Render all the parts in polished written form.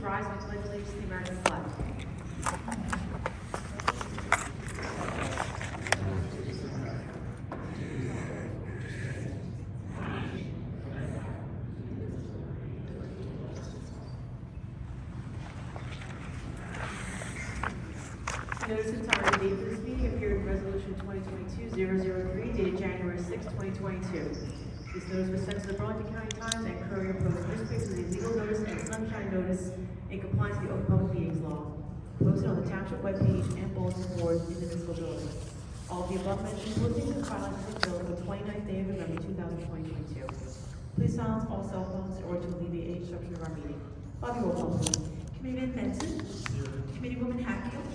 rise and pledge allegiance to the American flag. Notice of time and date for this meeting appeared in Resolution 2022-003 dated January 6, 2022. This notice was sent to the Burlington County Times and Courier Post newspapers as a legal notice and sunshine notice in compliance with the Open Public Meetings Law, posted on the Township webpage and bulletin board in the municipal building. All of the above mentioned postings and filings have been filled on the 29th day of November 2022. Please silence all cell phones in order to alleviate any disruption of our meeting. Bobby, roll call, please. Committeeman Benson. Committeewoman Hatfield.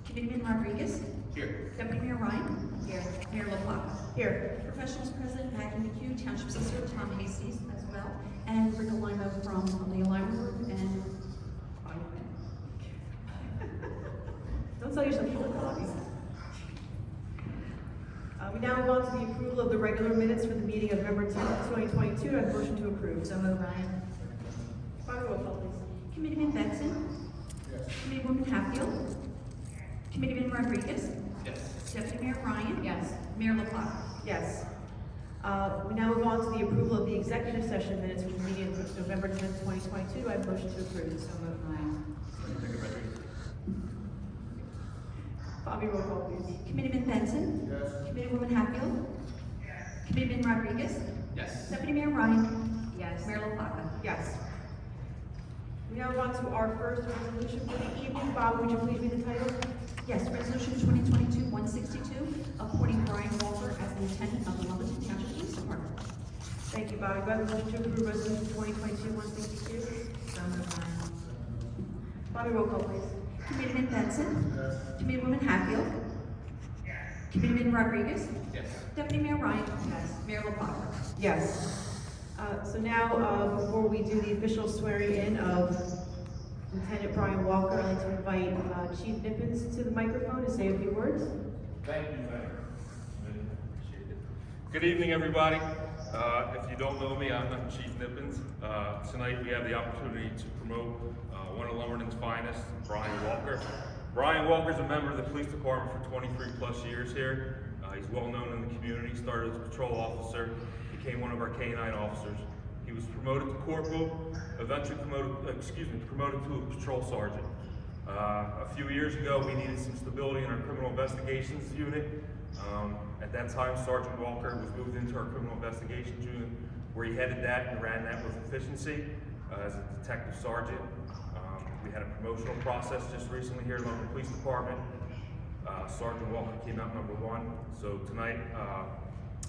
Committeeman Rodriguez. Here. Deputy Mayor Ryan. Here. Mayor LaPlante. Here. Professionals present, Maggie McHugh, Township Solicitor Tom Hasties as well, and Rick Lima from the Alignment Group, and Don't sell yourself short, Bobby. We now move on to the approval of the regular minutes for the meeting of November 10th, 2022. I have a motion to approve. so moved, Ryan. Bobby, roll call, please. Committeeman Benson. Yes. Committeewoman Hatfield. Committeeman Rodriguez. Yes. Deputy Mayor Ryan. Yes. Mayor LaPlante. Yes. We now move on to the approval of the executive session minutes for the meeting of November 10th, 2022. I have a motion to approve. So moved, Ryan. Bobby, roll call, please. Committeeman Benson. Yes. Committeewoman Hatfield. Committeeman Rodriguez. Yes. Deputy Mayor Ryan. Yes. Mayor LaPlante. Yes. We now move on to our first resolution for the evening. Bob, would you please read the title? Yes, Resolution 2022-162, appointing Brian Walker as the Lieutenant of the Lumberton Township Police Department. Thank you, Bobby. Do I have a motion to approve resolution 2022-162? So moved, Ryan. Bobby, roll call, please. Committeeman Benson. Yes. Committeewoman Hatfield. Committeeman Rodriguez. Yes. Deputy Mayor Ryan. Yes. Mayor LaPlante. Yes. So now, before we do the official swearing in of Lieutenant Brian Walker, I'd like to invite Chief Nippens to the microphone to say a few words. Thank you, Mayor. Appreciate it. Good evening, everybody. If you don't know me, I'm Chief Nippens. Tonight we have the opportunity to promote one of Lumberton's finest, Brian Walker. Brian Walker's a member of the police department for 23 plus years here. He's well known in the community, started as a patrol officer, became one of our K-9 officers. He was promoted to corporal, eventually promoted to a patrol sergeant. A few years ago, we needed some stability in our criminal investigations unit. At that time, Sergeant Walker was moved into our criminal investigations unit, where he headed that and ran that with efficiency as a detective sergeant. We had a promotional process just recently here at Lumberton Police Department. Sergeant Walker came out number 1. So tonight,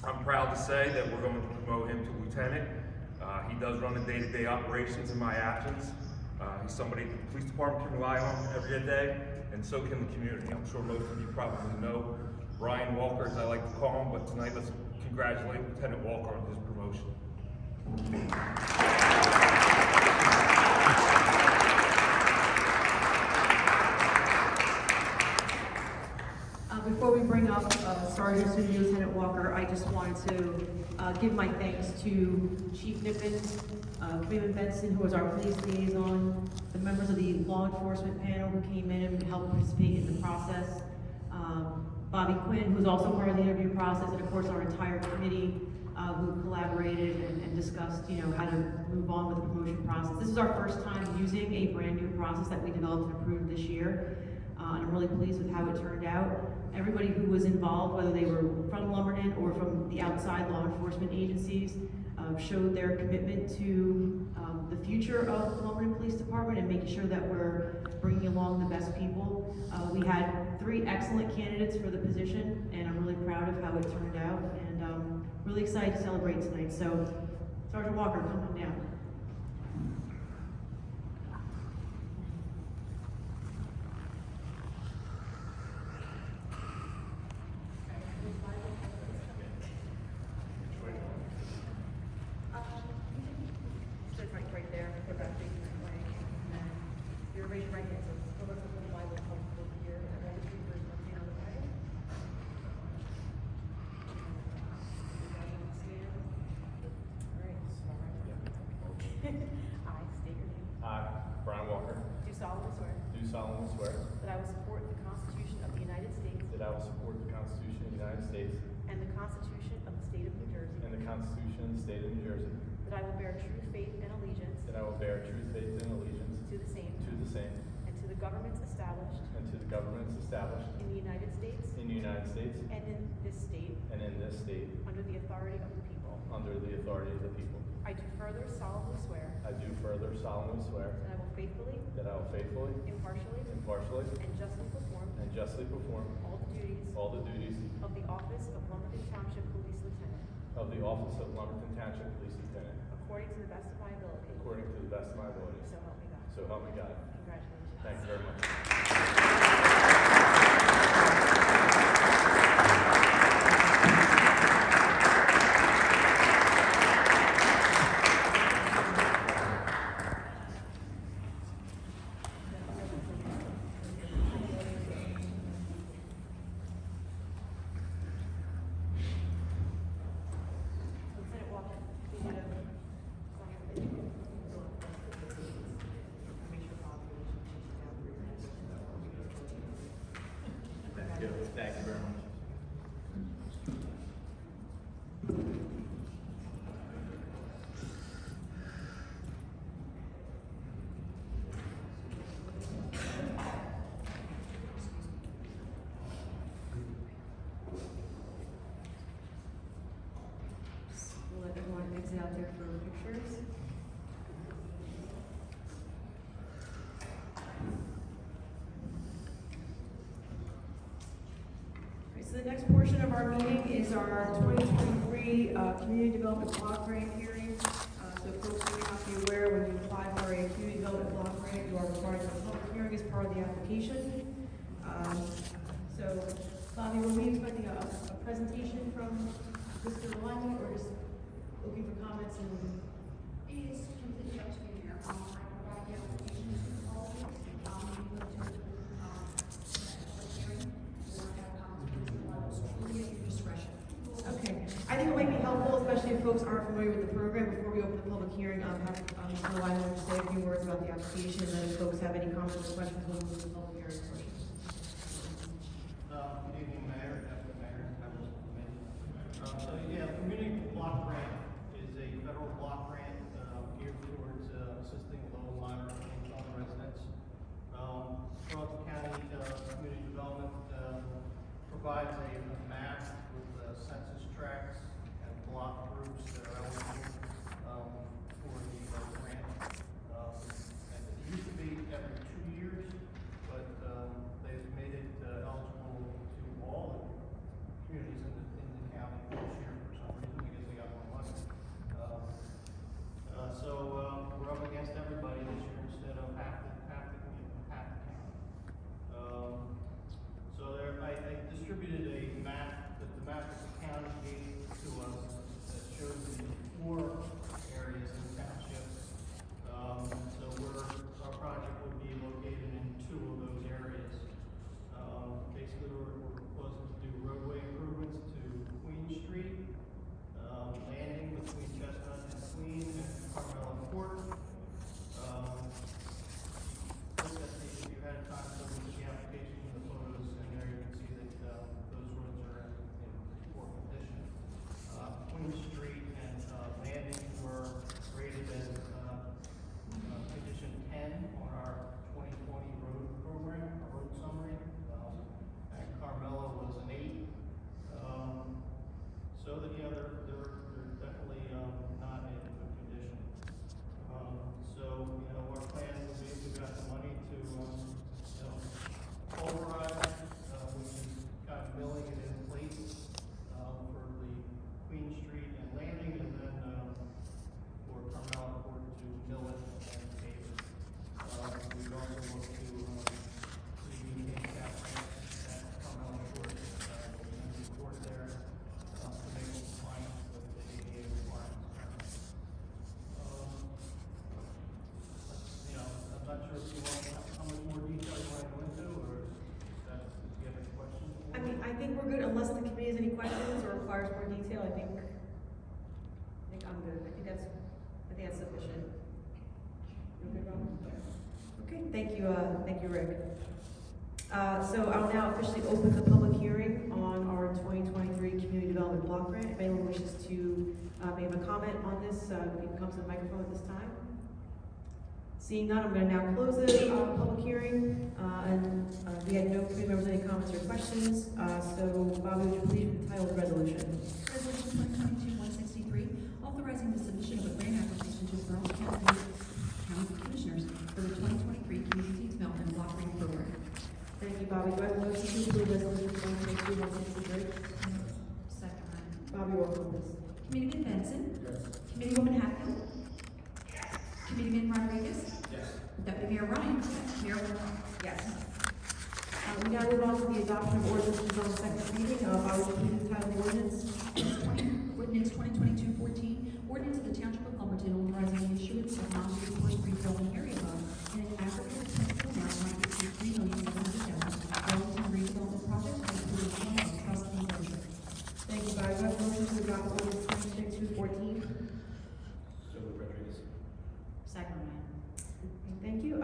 I'm proud to say that we're going to promote him to lieutenant. He does run the day-to-day operations in my absence. He's somebody the police department can rely on every day, and so can the community. I'm sure most of you probably know Brian Walker, as I like to call him, but tonight let's congratulate Lieutenant Walker on his promotion. Before we bring up Sergeant Senior Lieutenant Walker, I just wanted to give my thanks to Chief Nippens, Committeeman Benson, who was our police liaison, the members of the law enforcement panel who came in and helped participate in the process, Bobby Quinn, who's also part of the interview process, and of course our entire committee who collaborated and discussed, how to move on with the promotion process. This is our first time using a brand new process that we developed and approved this year. And I'm really pleased with how it turned out. Everybody who was involved, whether they were from Lumberton or from the outside law enforcement agencies, showed their commitment to the future of the Lumberton Police Department and making sure that we're bringing along the best people. We had 3 excellent candidates for the position, and I'm really proud of how it turned out, and really excited to celebrate tonight. So, Sergeant Walker, come on down. Right there. Put that big way. You're raising your right hand, so let's put the Bible over here. And then repeat the first one on the Bible. Stand. All right. Brian Walker, do solemnly swear do solemnly swear that I will support the Constitution of the United States that I will support the Constitution of the United States and the Constitution of the State of New Jersey, and the Constitution of the State of New Jersey, that I will bear true faith and allegiance that I will bear true faith and allegiance to the same to the same and to the governments established and to the governments established in the United States in the United States and in this state and in this state under the authority of the people. under the authority of the people. I do further solemnly swear I do further solemnly swear that I will faithfully, faithfully, impartially, impartially, and justly perform all the duties of the office of Lumberton Township Police Lieutenant of the office of Lumberton Township Police Lieutenant according to the best of my ability. according to the best of my ability. So help me God. So help me God. Congratulations. Thank you very much. Lieutenant Walker, please sign over. Make sure Bob Thank you. Thank you very much. We'll let everyone exit out there for pictures. Alright, so the next portion of our meeting is our 2023 Community Development Block Grant hearing. So folks may not be aware, when you apply for a Community Development Block Grant, you are required to have a public hearing as part of the application. So, Bobby, were we expecting a presentation from Mr. Lyman, or just looking for comments and? It's completely up to you here. I provide the application to all of you. You go to, public hearing, or have comments, please, at your discretion. Okay, I think it might be helpful, especially if folks aren't familiar with the program, before we open the public hearing, have Mr. Lyman say a few words about the application, and then if folks have any comments or questions, we'll move to the public hearing portion. Good evening, Mayor, Deputy Mayor, members of the committee. The Community Block Grant is a federal block grant geared towards assisting low and moderate income residents. Charlotte County Community Development provides a map with census tracts and block groups that are eligible for the grant. And it used to be every 2 years, but they've made it eligible to all the communities in the county this year for some reason. I guess they got more money. So we're up against everybody this year instead of half the county. So there, I distributed a map, the map that the county gave to us that shows the 4 areas in the township. So our project would be located in 2 of those areas. Basically, we're proposing to do roadway improvements to Queen Street, landing between Chestnut and Queen and Carmel Court. If you had time to look at the application and the photos in there, you can see that those roads are in poor condition. Queen Street and landing were rated as condition 10 on our 2020 road program, our road summary. And Carmella was an 8. So that, they're definitely not in good condition. So, our plan would be, if we've got the money to, pulverize, which is kind of milling it in place, for the Queen Street and landing, and then, for Carmella Court to mill it and pave it. We'd also look to, see handicap ramps at Carmella Court, the court there, to make it compliant with the ADA requirements. I'm not sure if you want, how much more detail you want to go into, or if you have any questions? I mean, I think we're good, unless the committee has any questions or requires more detail, I think I'm good, I think that's sufficient. You're good, Rob? Thank you, Rick. So I'll now officially open the public hearing on our 2023 Community Development Block Grant. If anyone wishes to make a comment on this, you can come to the microphone at this time. Seeing none, I'm going to now close the public hearing, and we had no committee members any comments or questions. So Bobby, would you please read the title of the resolution? Resolution 2022-163, authorizing the submission of a grant application to the Burlington County Commissioners for the 2023 Community Development Block Grant Program. Thank you, Bobby. Do I have a motion to approve resolution 2022-163? Second, Ryan. Bobby, roll call, please. Committeeman Benson? Yes. Committeewoman Hatfield? Yes. Committeeman Rodriguez? Yes. Deputy Mayor Ryan? Yes. Mayor Longfellow? Yes. We now move on to the adoption of ordinances on second reading. Bobby, will you please title the ordinance? Ordinance 2022-14, ordinance of the Township of Lumberton authorizing the issuance of non-recourse redevelopment area loan in an aggregate principal amount not to exceed $3,700,000 Burlington redevelopment project and including funds of trust and venture. Thank you, Bobby. Do I have a motion to adopt ordinance 2022-14? So Rodriguez. Second, Ryan. Thank you.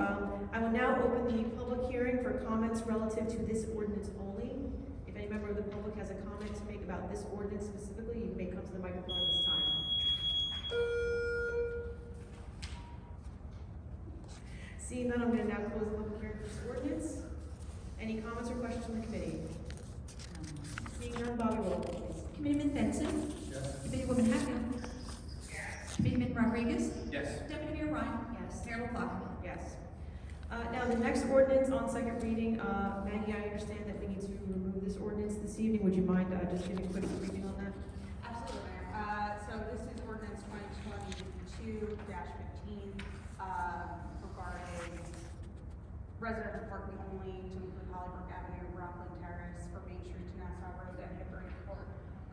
I will now open the public hearing for comments relative to this ordinance only. If any member of the public has a comment to make about this ordinance specifically, you may come to the microphone at this time. Seeing none, I'm going to now close the public hearing for this ordinance. Any comments or questions from the committee? Seeing none, Bobby, roll call, please. Committeeman Benson? Yes. Committeewoman Hatfield? Yes. Committeeman Rodriguez? Yes. Deputy Mayor Ryan? Yes. Mayor Longfellow? Yes. Now, the next ordinance on second reading, Maggie, I understand that we need to remove this ordinance this evening. Would you mind just giving a quick briefing on that? Absolutely, Mayor. So this is ordinance 2022-15, regarding residential parking only to include Hollybrook Avenue, Rockland Terrace, from Main Street to Nassau Road and Hickory Court.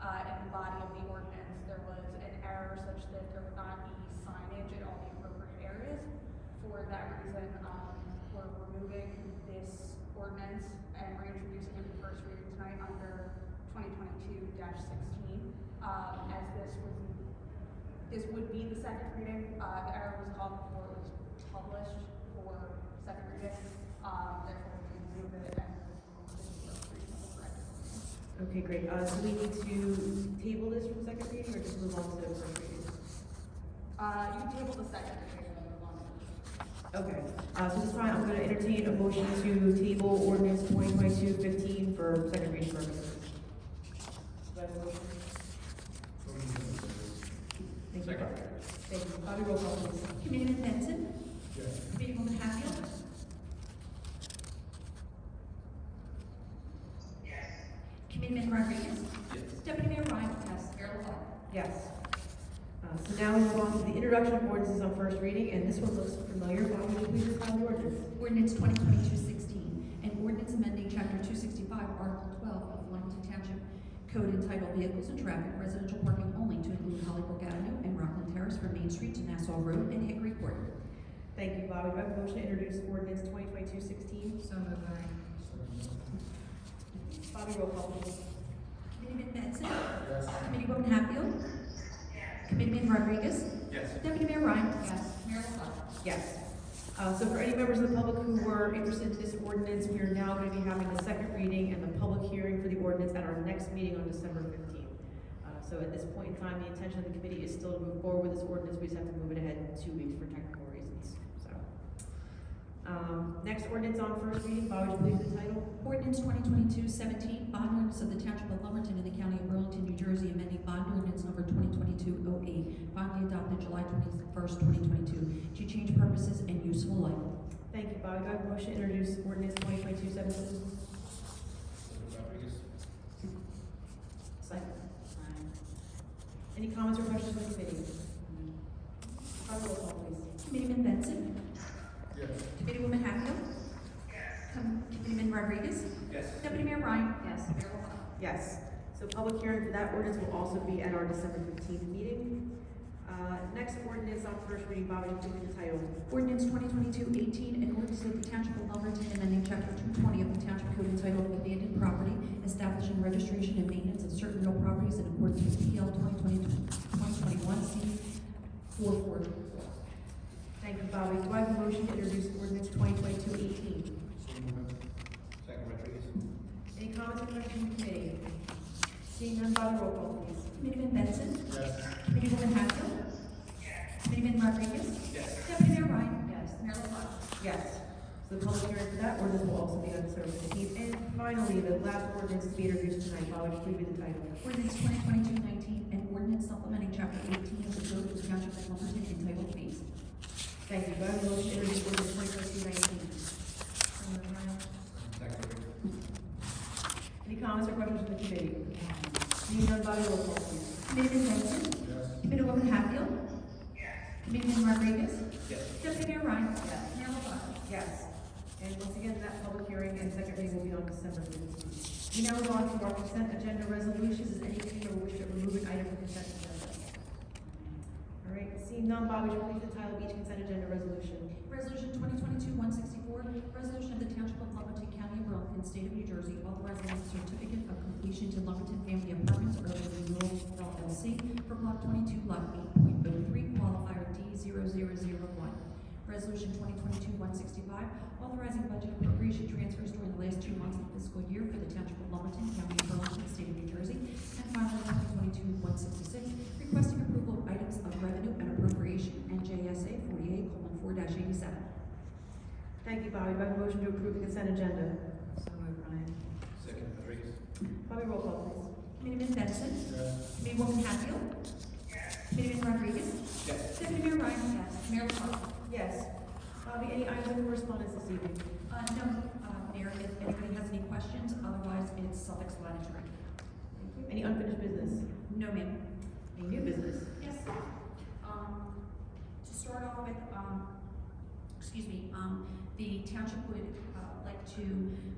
In the body of the ordinance, there was an error such that there would not be signage in all the appropriate areas. For that reason, we're removing this ordinance and reintroducing it for first reading tonight under 2022-16. As this would be the second reading. The error was called before it was published for second reading. Therefore, we remove it and this is first reading of the correct ordinance. Okay, great. Do we need to table this from second reading or just move on to the first reading? You can table the second reading and move on to the first. Okay, so this time I'm going to entertain a motion to table ordinance 2022-15 for second reading purposes. Do I have a motion? Thank you. Second. Thank you. Bobby, roll call, please. Committeeman Benson? Yes. Committeewoman Hatfield? Yes. Committeeman Rodriguez? Yes. Deputy Mayor Ryan? Yes. Mayor Longfellow? Yes. So now we move on to the introduction of ordinances on first reading, and this one looks familiar. Bobby, would you please read the ordinance? Ordinance 2022-16, an ordinance amending Chapter 265, Article 12 of Lumberton Township Code entitled Vehicles and Traffic, Residential Parking Only to include Hollybrook Avenue and Rockland Terrace from Main Street to Nassau Road and Hickory Court. Thank you, Bobby. Do I have a motion to introduce ordinance 2022-16? So moved, Ryan. Bobby, roll call, please. Committeeman Benson? Yes. Committeewoman Hatfield? Yes. Committeeman Rodriguez? Yes. Deputy Mayor Ryan? Yes. Mayor Longfellow? Yes. So for any members of the public who were interested in this ordinance, we are now going to be having the second reading and the public hearing for the ordinance at our next meeting on December 15th. So at this point in time, the intention of the committee is still to move forward with this ordinance. We just have to move it ahead 2 weeks for technical reasons. So, next ordinance on first reading. Bobby, would you please read the title? Ordinance 2022-17, bond ordinance of the Township of Lumberton in the County of Burlington, New Jersey, amending bond ordinance number 2022-08, finally adopted July 21st, 2022, to change purposes and useful life. Thank you, Bobby. Do I have a motion to introduce ordinance 2022-17? Rodriguez. Second. Ryan. Any comments or questions from the committee? Bobby, roll call, please. Committeeman Benson? Yes. Committeewoman Hatfield? Yes. Committeeman Rodriguez? Yes. Deputy Mayor Ryan? Yes. Mayor Longfellow? Yes. So public hearing for that ordinance will also be at our December 15th meeting. Next ordinance on first reading. Bobby, would you read the title? Ordinance 2022-18, an ordinance of the Township of Lumberton amending Chapter 220 of the Township Code entitled Abandoned Property, establishing registration and maintenance of certain real properties in accordance with PL 2021 C 44. Thank you, Bobby. Do I have a motion to introduce ordinance 2022-18? Bobby, roll call, please. Committeeman Benson? Yes. Committeewoman Hatfield? Committeeman Rodriguez? Yes. Deputy Mayor Ryan? Yes. Mayor LaBrus? Yes. So the public hearing for that ordinance will also be on December 15th. And finally, the last ordinance is being introduced tonight. Bobby, just read me the title. Ordinance 2022-19, an ordinance supplementing chapter 18 of the Code of the Township of Lumberton entitled fees. Thank you. Do I have a motion to introduce ordinance 2022-19? Any comments or questions from the committee? Seeing none, Bobby, roll call, please. Committeeman Benson? Yes. Committeewoman Hatfield? Committeeman Rodriguez? Yes. Deputy Mayor Ryan? Yes. Mayor LaBrus? Yes. And once again, that public hearing and second reading will be on December 15th. We now move on to our consent agenda resolutions. Is any committee or wish to remove an item from consent agenda? All right, seeing none, Bobby, would you please the title of each consent agenda resolution? Resolution 2022-164, resolution of the Township of Lumberton, County of Burlington, State of New Jersey, authorizing a certificate of completion to Lumberton Family Apartments Urban Renewal LLC for Block 22, Lot 8.03, qualifier D0001. Resolution 2022-165, authorizing budget appropriation transfers during the last 2 months of the fiscal year for the Township of Lumberton, County of Burlington, State of New Jersey. And finally, 2022-166, requesting approval of items of revenue and appropriation, NJSA 48:4-87. Thank you, Bobby. Do I have a motion to approve the consent agenda? So moved, Ryan. Second, Rodriguez. Bobby, roll call, please. Committeeman Benson? Yes. Committeewoman Hatfield? Committeeman Rodriguez? Yes. Deputy Mayor Ryan? Yes. Mayor LaBrus? Yes. Bobby, any items of correspondence this evening? No, Mayor, if anybody has any questions, otherwise it's self-explanatory. Thank you. Any unfinished business? No, ma'am. Any new business? Yes. To start off with, the township would like to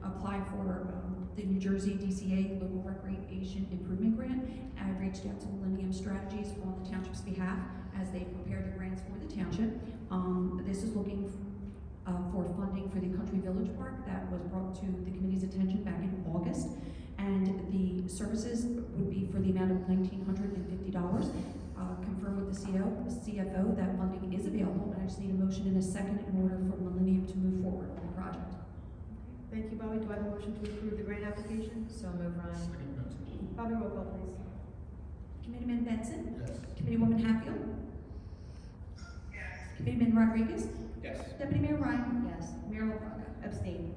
apply for the New Jersey DCA Local Recreation Improvement Grant. I reached out to Millennium Strategies on the township's behalf as they prepare the grants for the township. This is looking for funding for the Country Village Park that was brought to the committee's attention back in August. And the services would be for the amount of $1,950. Confirm with the CFO that funding is available, and I just need a motion and a second in order for Millennium to move forward on the project. Thank you, Bobby. Do I have a motion to approve the grant application? So moved, Ryan. Bobby, roll call, please. Committeeman Benson? Yes. Committeewoman Hatfield? Committeeman Rodriguez? Yes. Deputy Mayor Ryan? Yes. Mayor LaBrus? Abstain.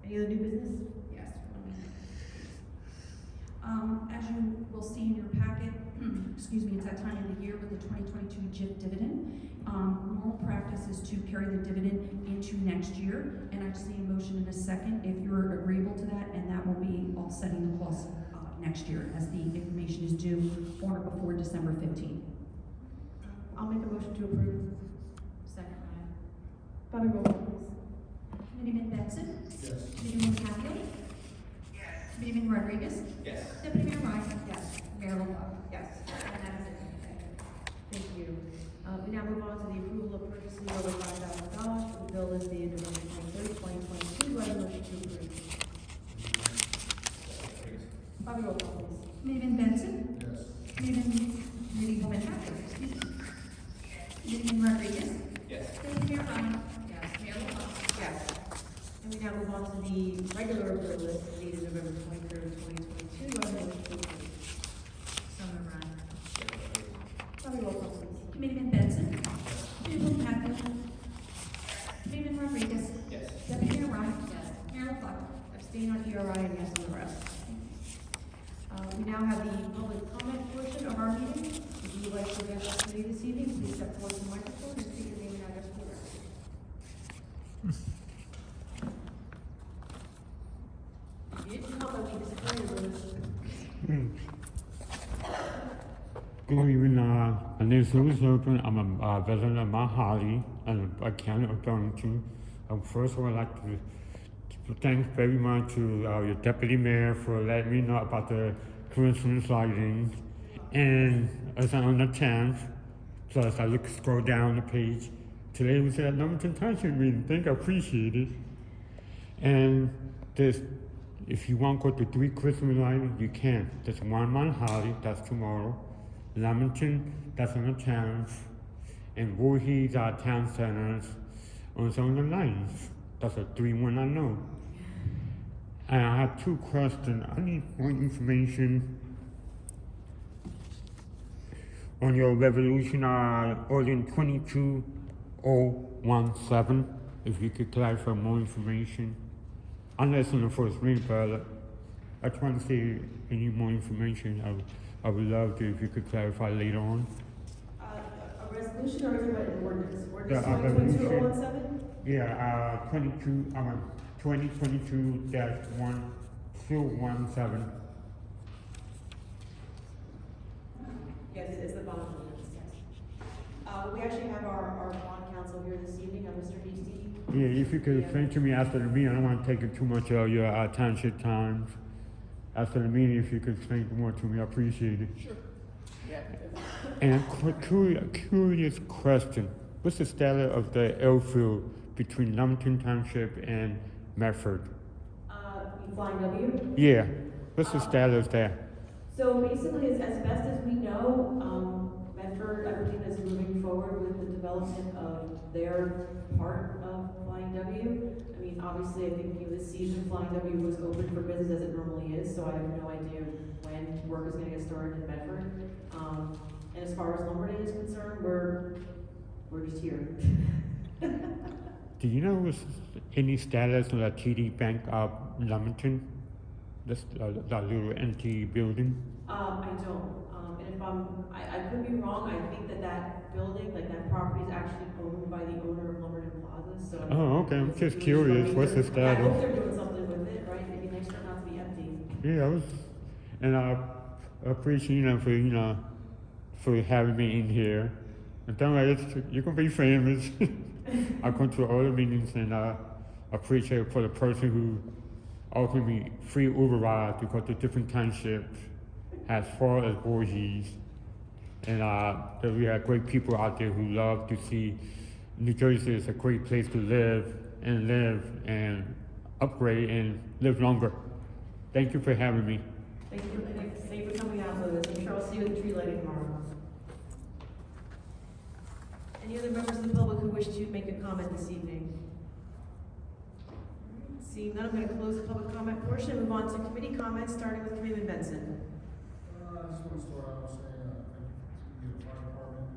Any other new business? Yes. As you will see in your packet, excuse me, it's that time of the year with the 2022 JIF dividend. Normal practice is to carry the dividend into next year, and I just need a motion in a second if you're agreeable to that, and that will be offsetting the cost next year as the information is due on or before December 15th. I'll make a motion to approve. Second, Ryan. Bobby, roll call, please. Committeeman Benson? Yes. Committeeman Hatfield? Committeeman Rodriguez? Yes. Deputy Mayor Ryan? Yes. Mayor LaBrus? Yes. And that is it. Thank you. We now move on to the approval of purchasing over $5,000 for the bill as dated November 23rd, 2022. Do I have a motion to approve? Bobby, roll call, please. Committeeman Benson? Yes. Committeewoman Hatfield, excuse me. Committeeman Rodriguez? Yes. Deputy Mayor Ryan? Yes. Mayor LaBrus? Yes. And we now move on to the regular bill list dated November 23rd, 2022. Do I have a motion to approve? So moved, Ryan. Bobby, roll call, please. Committeeman Benson? Committeewoman Hatfield? Committeeman Rodriguez? Yes. Deputy Mayor Ryan? Yes. Mayor LaBrus? Abstain on ERI and yes on the rest. We now have the public comment portion of our meeting. If you would like to address the committee this evening, please step forward to the microphone and state your name and address for the record. You didn't come, I'd be disappointed with this. Good evening, my name is Louis Lumberton. I'm a resident of Mount Holly and a county of Burlington. First, I would like to thank very much to your deputy mayor for letting me know about the Christmas lighting. And as I'm on the 10th, so as I scroll down the page, today was at Lumberton Township meeting. Thank you, I appreciate it. And there's, if you want to go to 3 Christmas lighting, you can. There's one Mount Holly, that's tomorrow. Lumberton, that's on the 10th. And Voorhees, our town centers, on some of the lines. That's a 3-1 I know. And I have two questions. I need more information on your resolution, ordinance 22017. If you could clarify more information. I listened to the first reading, but I just want to see any more information. I would love to if you could clarify later on. A resolution or is it an ordinance? Ordinance The, resolution. 2022-017? Yeah, 2022-1217. Yes, it's the bond ordinance, yes. We actually have our bond counsel here this evening, Mr. Hasty. Yeah, if you could explain to me after the meeting, I don't want to take up too much of your township time. After the meeting, if you could explain more to me, I appreciate it. Sure. Yeah. And curious question. What's the status of the airfield between Lumberton Township and Medford? Flying W? Yeah, what's the status there? So basically, as best as we know, Medford, I believe, is moving forward with the development of their part of Flying W. I mean, obviously, I think this season Flying W was open for business as it normally is, so I have no idea when work is gonna get started in Medford. And as far as Lumberton is concerned, we're just here. Do you know what's any status of the TD Bank of Lumberton? This that little empty building? I don't, and if I could be wrong, I think that building, like that property is actually owned by the owner of Lumberton Plaza, so. Oh, okay, I'm it's just really curious, struggling what's the to- I hope status? they're doing something with it, right? It'd be nice for it not to be empty. Yeah, and I appreciate for having me in here. And don't worry, you're gonna be famous. I come to all the meetings and I appreciate for the person who offered me free Uber ride to go to different townships as far as Voorhees. And that we have great people out there who love to see New Jersey is a great place to live and upgrade and live longer. Thank you for having me. Thank you, and thank you for coming out with us. I'm sure I'll see you at the tree lighting tomorrow. Any other members of the public who wish to make a comment this evening? Seeing none, I'm going to close the public comment portion and move on to committee comments, starting with Committeeman Benson. I just want to start out saying thank you to the fire department,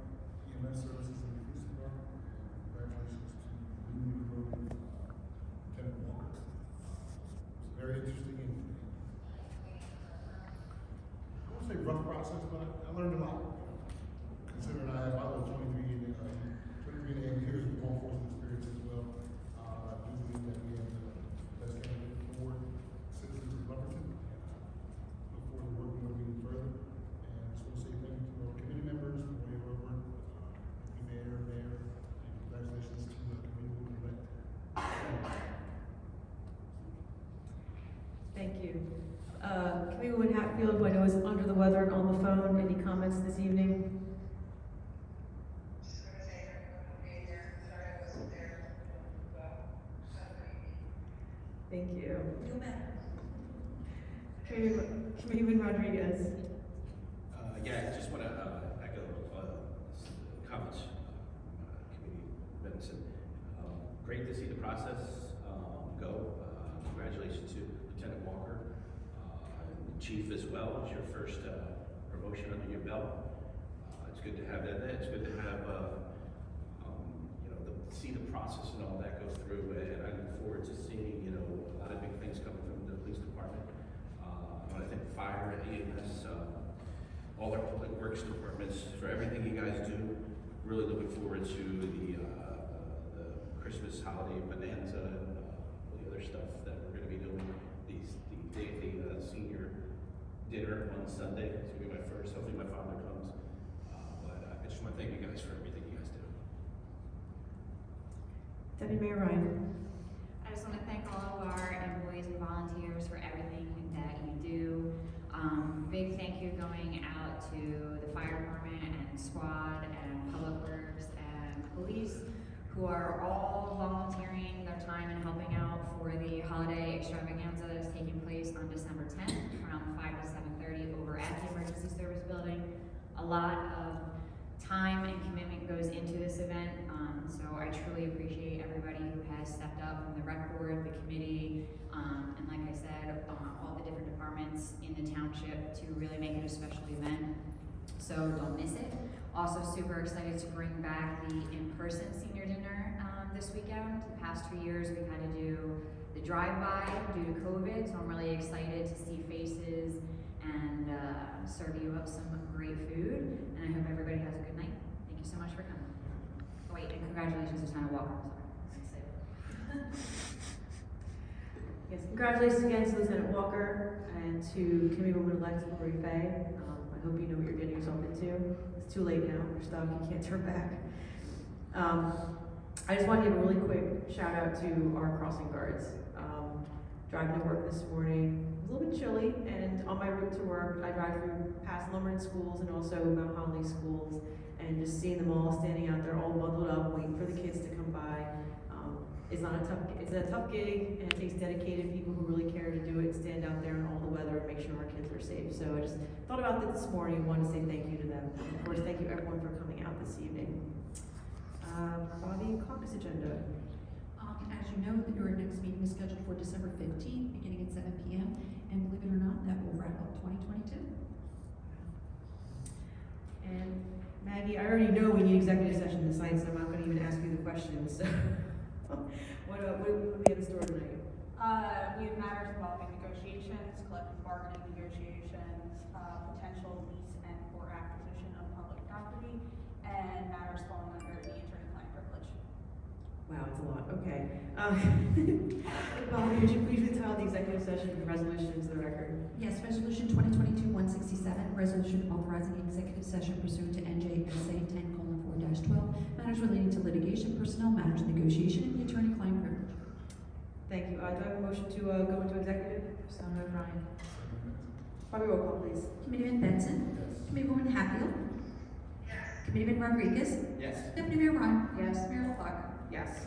EMS services, and the police department, and congratulations to the newly promoted Lieutenant Walker. It's very interesting and I won't say rough process, but I learned a lot. Considering I have 23 years of law enforcement experience as well, I do believe that we have the best candidate for citizens of Lumberton. Look forward to working with you further. And I just want to say thank you to our committee members for all your hard work. Mayor, and congratulations to the committee elect. Thank you. Committeeman Hatfield, who I know is under the weather and on the phone, any comments this evening? Thank you. Feel better. Committeeman Rodriguez. Yeah, I just want to echo comments Committee Benson. Great to see the process go. Congratulations to Lieutenant Walker and Chief as well. It's your first promotion under your belt. It's good to have that. It's good to have see the process and all that go through. And I look forward to seeing a lot of big things coming from the police department. I think fire, EMS, all our public works departments, for everything you guys do. Really looking forward to the Christmas holiday bonanza and all the other stuff that we're going to be doing. The senior dinner on Sunday. It's going to be my first. Hopefully my father comes. But I just want to thank you guys for everything you guys do. Deputy Mayor Ryan. I just want to thank all of our employees and volunteers for everything that you do. Big thank you going out to the fire department and squad and public works and police who are all volunteering their time and helping out for the holiday extravaganza that is taking place on December 10th from 5 to 7:30 over at the Emergency Service Building. A lot of time and commitment goes into this event, so I truly appreciate everybody who has stepped out from the rec board, the committee, and like I said, all the different departments in the township to really make it a special event. So don't miss it. Also super excited to bring back the in-person senior dinner this weekend. The past 2 years we've had to do the drive-by due to COVID, so I'm really excited to see faces and serve you up some great food. And I hope everybody has a good night. Thank you so much for coming. Oh wait, and congratulations to Town Walker. Sorry. Yes, congratulations again to Lieutenant Walker and to Committeewoman-elect Lori Fay. I hope you know what you're getting yourself into. It's too late now. You're stuck. You can't turn back. I just want to give a really quick shout out to our crossing guards. Driving to work this morning, it was a little bit chilly, and on my route to work, I drive through past Lumberton schools and also Mount Holly schools, and just seeing them all standing out there, all bundled up, waiting for the kids to come by. It's a tough gig, and it takes dedicated people who really care to do it, stand out there in all the weather and make sure our kids are safe. So I just thought about that this morning and wanted to say thank you to them. And of course, thank you everyone for coming out this evening. Bobby, caucus agenda. As you know, your next meeting is scheduled for December 15th, beginning at 7 p.m. And believe it or not, that will wrap up 2022. And Maggie, I already know we need executive session tonight, so I'm not going to even ask you the questions. So what do we have in store tonight? We have matters involving negotiations, collective bargaining negotiations, potential lease and or acquisition of public property, and matters falling under the attorney-client privilege. Wow, it's a lot. Okay. Bobby, would you please retell the executive session resolution to the record? Yes, Resolution 2022-167, resolution authorizing executive session pursuant to NJSA 10:4-12, matters relating to litigation, personnel matters, negotiation, and the attorney-client privilege. Thank you. Do I have a motion to go into executive? So moved, Ryan. Bobby, roll call, please. Committeeman Benson? Yes. Committeewoman Hatfield? Yes. Committeeman Rodriguez? Yes. Deputy Mayor Ryan? Yes. Mayor LaFleur? Yes.